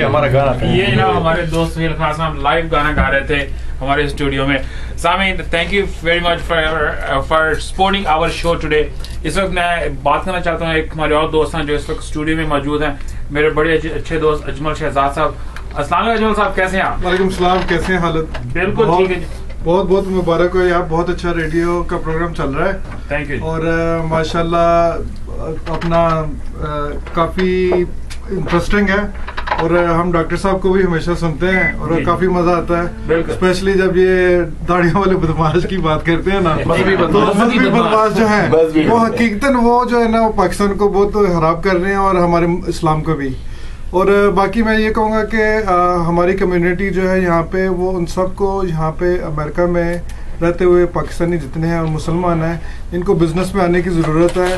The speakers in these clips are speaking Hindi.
हमारा गाना था ये ना हमारे दोस्त सुहेल खान साहब लाइव गाना गा रहे थे हमारे स्टूडियो में। Samin thank you very much for supporting our show today. इस वक्त मैं बात करना चाहता हूँ एक हमारे और दोस्त हैं जो इस वक्त स्टूडियो में मौजूद हैं, मेरे बड़े अच्छे दोस्त अजमल शहजाद साहब। अस्सलाम वालेकुम अजमल साहब, कैसे हैं आप? वालेकुम सलाम, कैसे हैं हालत? बिल्कुल ठीक है, बहुत बहुत मुबारक हो यार, बहुत अच्छा रेडियो का प्रोग्राम चल रहा है। Thank you. और माशाल्लाह अपना काफ़ी इंटरेस्टिंग है और हम डॉक्टर साहब को भी हमेशा सुनते हैं और काफी मजा आता है, स्पेशली जब ये दाढ़ियों वाले बदमाश की बात करते हैं ना, तो मजहबी बदमाश जो है वो हकीकतन वो जो है ना वो पाकिस्तान को बहुत खराब कर रहे हैं और हमारे इस्लाम को भी। और बाकी मैं ये कहूँगा कि हमारी कम्युनिटी जो है यहाँ पे वो उन सबको यहाँ पे अमेरिका में रहते हुए पाकिस्तानी जितने हैं और मुसलमान हैं इनको बिजनेस में आने की ज़रूरत है।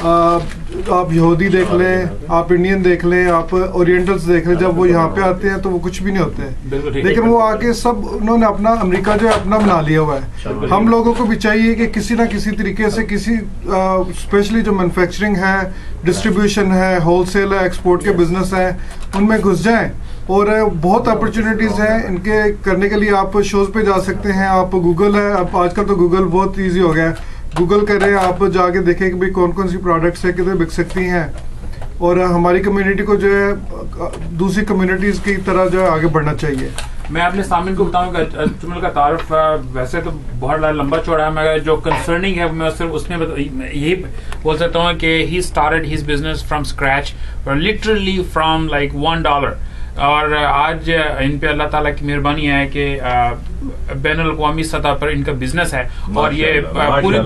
आप यहूदी देख लें, आप इंडियन देख लें, आप ओरिएंटल्स देख लें, जब वो यहाँ पे आते हैं तो वो कुछ भी नहीं होते, लेकिन वो आके सब उन्होंने अपना अमेरिका जो है अपना बना लिया हुआ है। हम लोगों को भी चाहिए कि किसी ना किसी तरीके से किसी स्पेशली जो मैन्युफैक्चरिंग है, डिस्ट्रीब्यूशन है, होलसेल है, एक्सपोर्ट के बिजनेस हैं, उनमें घुस जाएँ। और बहुत अपॉर्चुनिटीज़ हैं इनके करने के लिए। आप शोज़ पे जा सकते हैं, आप गूगल है, अब आजकल तो गूगल बहुत इजी हो गया है, गूगल करें, आप जाके देखें कि भाई कौन कौन सी प्रोडक्ट्स है कितने बिक सकती हैं। और हमारी कम्युनिटी को जो है दूसरी कम्युनिटीज़ की तरह जो है आगे बढ़ना चाहिए। मैं अपने सामने को बताऊंगा अजमल का तारुफ वैसे तो बहुत लंबा चौड़ा है, मगर जो कंसर्निंग है मैं सिर्फ उसमें यही बोल सकता हूँ कि he started his business from scratch literally from like $1। और आज इन पे अल्लाह ताला की मेहरबानी है कि बैनुल अक़वामी सतह पर इनका बिजनेस है और ये पूरी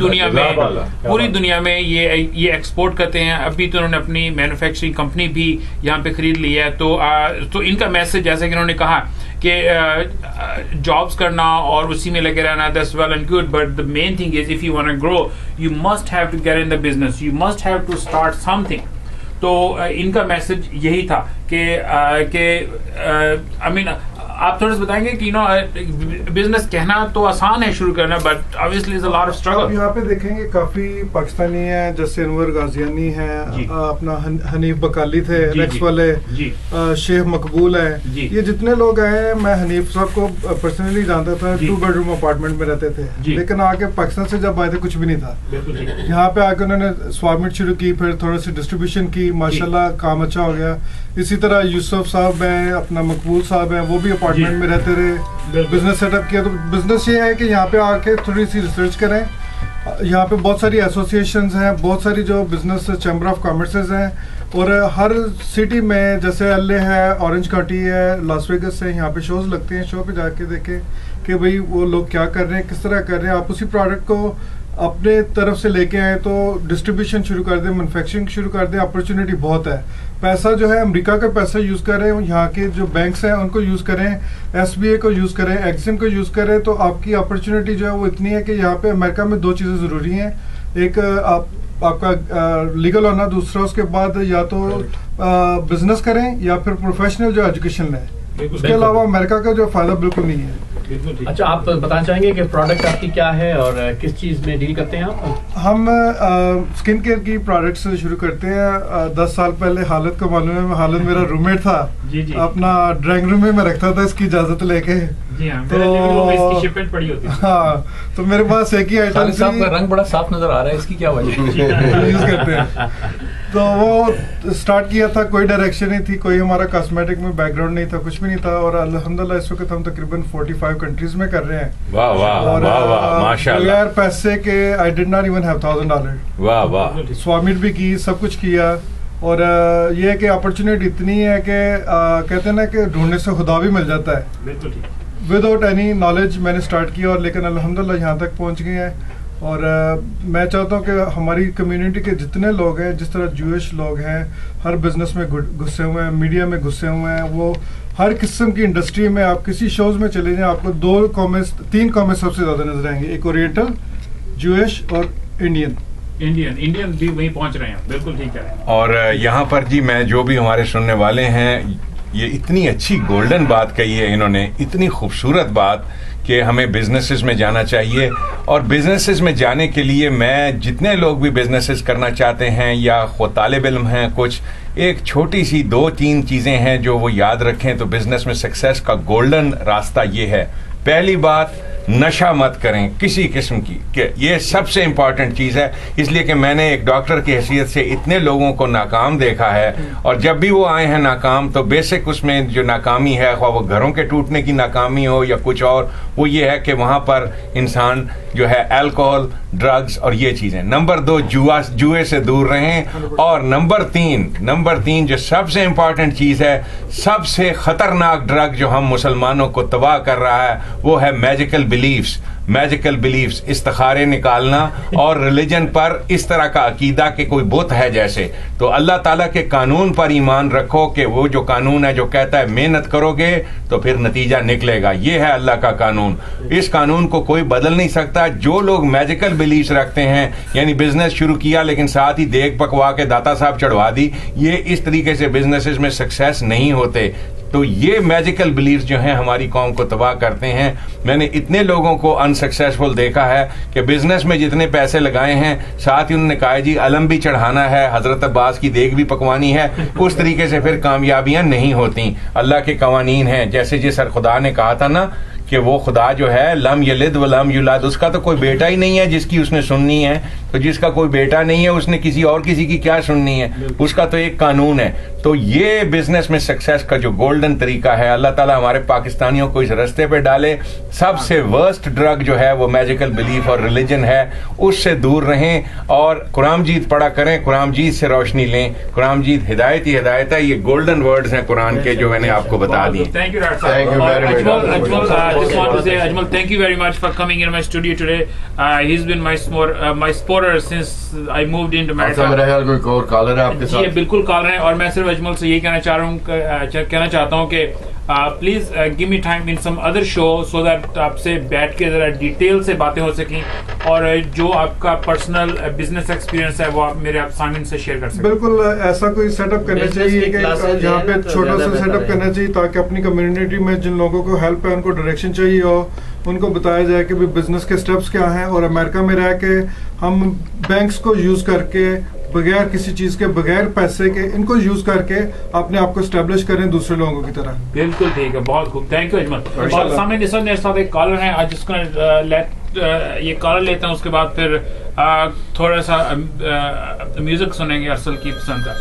दुनिया में ये एक्सपोर्ट करते हैं। अभी तो उन्होंने अपनी मैन्युफैक्चरिंग कंपनी भी यहाँ पे खरीद ली है। तो इनका मैसेज जैसे कि उन्होंने कहा कि जॉब्स करना और उसी में लगे रहना, that's well and good, but the main thing is if you want to grow you must have to get in the business, you must have to start something. तो इनका मैसेज यही था कि आई मीन आप थोड़ा सा बताएंगे कि बिजनेस कहना तो आसान है शुरू करना, but obviously is a lot of struggle. आप यहाँ पे देखेंगे काफी पाकिस्तानी हैं, जैसे अनवर गाजियानी है, अपना हनीफ बकाली थे रेक्स वाले, शेख मकबूल है, ये जितने लोग आए, मैं हनीफ साहब को पर्सनली जानता था, 2 बेडरूम अपार्टमेंट में रहते थे, लेकिन आके पाकिस्तान से जब आए थे कुछ भी नहीं था। यहाँ पे आके उन्होंने स्वामिट शुरू की, फिर थोड़ी सी डिस्ट्रीब्यूशन की, माशाल्लाह काम अच्छा हो गया। इसी तरह यूसुफ साहब हैं, अपना मकबूल साहब हैं, वो भी अपार्टमेंट में रहते रहे, बिजनेस सेटअप किया। तो बिजनेस ये है कि यहाँ पे आके थोड़ी सी रिसर्च करें। यहाँ पे बहुत सारी एसोसिएशंस हैं, बहुत सारी जो बिजनेस चैम्बर ऑफ कॉमर्सेस हैं, और हर सिटी में जैसे एलए है, ऑरेंज काउंटी है, लास वेगस है, यहाँ पे शोज लगते हैं। शो पे जाके देखें कि भाई वो लोग क्या कर रहे हैं, किस तरह कर रहे हैं। आप उसी प्रोडक्ट को अपने तरफ से लेके आए तो डिस्ट्रीब्यूशन शुरू कर दें, मैन्युफैक्चरिंग शुरू कर दें, अपॉर्चुनिटी बहुत है। पैसा जो है अमेरिका का पैसा यूज़ करें, यहाँ के जो बैंक्स हैं उनको यूज़ करें, एसबीआई को यूज़ करें, एक्सिम को यूज़ करें, तो आपकी अपॉर्चुनिटी जो है वो इतनी है कि यहाँ पे अमेरिका में 2 चीज़ें ज़रूरी हैं। एक आपका लीगल होना, दूसरा उसके बाद या तो बिजनेस करें या फिर प्रोफेशनल जो एजुकेशन लें। उसके अलावा अमेरिका का जो फ़ायदा बिल्कुल नहीं है। अच्छा, आप बताना चाहेंगे कि प्रोडक्ट आपकी क्या है और किस चीज़ में डील करते हैं आप? हम स्किन केयर की प्रोडक्ट से शुरू करते हैं। 10 साल पहले हालत को मालूम है, हालत मेरा रूममेट था, अपना ड्राइंग रूम में मैं रखता था इसकी इजाज़त लेके। तो शिपमेंट पड़ी होती है। हाँ, तो मेरे पास एक ही आइटम साहब का रंग बड़ा साफ नजर आ रहा है, इसकी क्या वजह यूज करते हैं। तो वो स्टार्ट किया था, कोई डायरेक्शन नहीं थी, कोई हमारा कॉस्मेटिक में बैकग्राउंड नहीं था, कुछ भी नहीं था, और अल्हम्दुलिल्लाह इस वक्त हम तकरीबन 45 कंट्रीज में कर रहे हैं। वाह वाह वाह वाह, माशाल्लाह। बगैर पैसे के I did not even have $1,000। वाह वाह। स्वामिट भी की, सब कुछ किया, और ये है कि अपॉर्चुनिटी इतनी है कि कहते हैं ना कि ढूंढने से खुदा भी मिल जाता है। बिल्कुल ठीक। विदाउट एनी नॉलेज मैंने स्टार्ट किया, और लेकिन अल्हम्दुलिल्लाह यहाँ तक पहुँच गए हैं। और मैं चाहता हूँ कि हमारी कम्युनिटी के जितने लोग हैं, जिस तरह जूइश लोग हैं, हर बिजनेस में घुसे हुए हैं, मीडिया में घुसे हुए हैं, वो हर किस्म की इंडस्ट्री में, आप किसी शोज में चले जाएं, आपको 3 कॉमें सबसे ज़्यादा नजर आएंगे, एक ओरिएंटल, जूइश और इंडियन भी वहीं पहुंच रहे हैं। बिल्कुल ठीक है। और यहाँ पर जी मैं जो भी हमारे सुनने वाले हैं, ये इतनी अच्छी गोल्डन बात कही है इन्होंने, इतनी खूबसूरत बात कि हमें बिजनेसेस में जाना चाहिए। और बिजनेसेस में जाने के लिए मैं जितने लोग भी बिजनेसेस करना चाहते हैं या खुद तालिब इल्म हैं, कुछ एक छोटी सी 2-3 चीज़ें हैं जो वो याद रखें तो बिजनेस में सक्सेस का गोल्डन रास्ता ये है। पहली बात, नशा मत करें किसी किस्म की, कि ये सबसे इम्पॉर्टेंट चीज़ है। इसलिए कि मैंने एक डॉक्टर की हैसियत से इतने लोगों को नाकाम देखा है, और जब भी वो आए हैं नाकाम, तो बेसिक उसमें जो नाकामी है, ख्वाह वो घरों के टूटने की नाकामी हो या कुछ और, वो ये है कि वहाँ पर इंसान जो है अल्कोहल, ड्रग्स और ये चीज़ें। नंबर 2, जुए से दूर रहें। और नंबर 3 जो सबसे इम्पॉर्टेंट चीज़ है, सबसे ख़तरनाक ड्रग जो हम मुसलमानों को तबाह कर रहा है, वो है मैजिकल बिलीव्स, इस्तिखारे निकालना और रिलीजन पर इस तरह का अकीदा कि कोई बुत है जैसे। तो अल्लाह ताला के कानून पर ईमान रखो कि वो जो कानून है जो कहता है मेहनत करोगे तो फिर नतीजा निकलेगा, ये है अल्लाह का कानून। इस कानून को कोई बदल नहीं सकता। जो लोग मैजिकल बिलीव्स रखते हैं, यानी बिजनेस शुरू किया लेकिन साथ ही देख पकवा के दाता साहब चढ़वा दी, ये इस तरीके से बिजनेसेस में सक्सेस नहीं होते। तो ये मैजिकल बिलीव्स जो हैं हमारी कौम को तबाह करते हैं। मैंने इतने लोगों को अनसक्सेसफुल देखा है कि बिजनेस में जितने पैसे लगाए हैं, साथ ही उन्होंने कहा जी अलम भी चढ़ाना है, हजरत अब्बास की देग भी पकवानी है, उस तरीके से फिर कामयाबियां नहीं होती। अल्लाह के कवानीन हैं, जैसे जी सर खुदा ने कहा था ना कि वो खुदा जो है लम यलिद व लम युलाद, उसका तो कोई बेटा ही नहीं है जिसकी उसने सुननी है। तो जिसका कोई बेटा नहीं है उसने किसी की क्या सुननी है, उसका तो एक कानून है। तो ये बिजनेस में सक्सेस का जो गोल्डन तरीका है, अल्लाह ताला हमारे पाकिस्तानियों को इस रास्ते पे डाले। सबसे वर्स्ट ड्रग जो है वो मैजिकल बिलीफ और रिलीजन है, उससे दूर रहें और कुरान मजीद पढ़ा करें, कुरान मजीद से रोशनी लें। कुरान मजीद हिदायत ही हिदायत है। ये गोल्डन वर्ड्स हैं कुरान के जो मैंने आपको बता दिए। Thank you, Dr. Ajmal, just want to say, Ajmal, thank you very much for coming in my studio today. He's been my supporter since I moved into America. मेरा ख्याल कोई और कॉलर है आपके साथ? जी बिल्कुल कॉलर है, और मैं सिर्फ अजमल से यही कहना चाहता हूँ कि please give me time in some other show so that आपसे बैठ के जरा डिटेल से बातें हो सकें, और जो आपका पर्सनल बिजनेस एक्सपीरियंस है वो आप मेरे सामने से शेयर कर सकें। बिल्कुल ऐसा कोई सेटअप करना चाहिए कि यहाँ पे छोटा सा सेटअप करना चाहिए ताकि अपनी कम्युनिटी में जिन लोगों को हेल्प है, उनको डायरेक्शन चाहिए हो, उनको बताया जाए कि बिजनेस के स्टेप्स क्या हैं। और अमेरिका में रह के हम बैंक्स को यूज करके, बगैर किसी चीज के, बगैर पैसे के, इनको यूज करके अपने आप को स्टैब्लिश करें दूसरे लोगों की तरह। बिल्कुल ठीक है, बहुत खूब, थैंक यू अजमल। और सामने निसर मेरे साथ एक कॉलर है, आज जिसका ये कॉलर लेते हैं, उसके बाद फिर थोड़ा सा म्यूजिक सुनेंगे अरसल की पसंद का।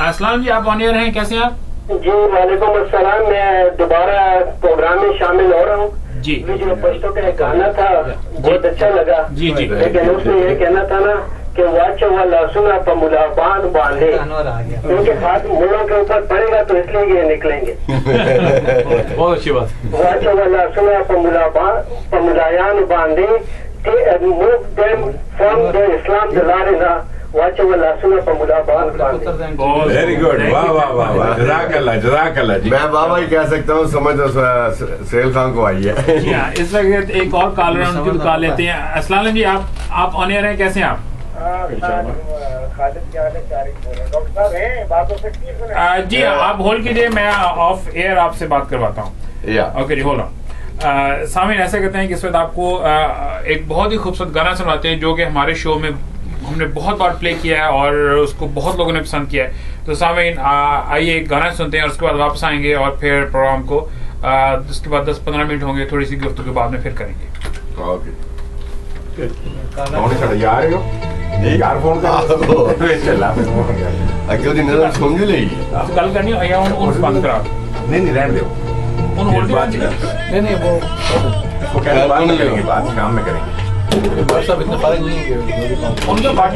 अस्सलाम जी, आप ऑन एयर हैं, कैसे हैं आप? जी वालेकुम अस्सलाम, मैं दोबारा प्रोग्राम में शामिल हो रहा हूँ जी। जो पश्तो का एक गाना था बहुत अच्छा लगा जी जी, लेकिन उसमें ये कहना था ना कि वाचा वाला सुना पर मुलाबान बांधे, क्योंकि हाथ मुड़ों के ऊपर पड़ेगा तो इसलिए ये निकलेंगे। बहुत अच्छी बात। वाचा वाला सुना पर मुलायान बांधे, move them from the Islam दिलारेगा, वाचा वाला सुना पर मुलाबान बांधे। वेरी गुड, वाह वाह वाह वाह, जज़ाकल्लाह जी। मैं बाबा ही कह सकता हूँ, समझ सेल खान को आई है। जी हाँ, इस वक्त एक और कॉलर है, उनकी कॉल लेते हैं। अस्सलाम जी, आप ऑन एयर हैं, कैसे हैं आप? जी आप होल्ड कीजिए, मैं ऑफ एयर आपसे बात करवाता हूँ। ओके जी, होल्ड ऑन। सामिन ऐसा कहते हैं कि इस वक्त आपको एक बहुत ही खूबसूरत गाना सुनाते हैं जो कि हमारे शो में हमने बहुत बार प्ले किया है और उसको बहुत लोगों ने पसंद किया है। तो सामिन आइए एक गाना सुनते हैं और उसके बाद वापस आएंगे और फिर प्रोग्राम को उसके बाद 10-15 मिनट होंगे, थोड़ी सी गुफ्तगू बाद में फिर करेंगे। ओके कौन छड़ यार हो यार फोन कर चला अगे दिन समझ लेगी गल करनी है या उन बंद करा नहीं रहने दो उन होल्ड नहीं वो बाद में करेंगे, बाद शाम में करेंगे। सब इतने फर्क नहीं है उनका बात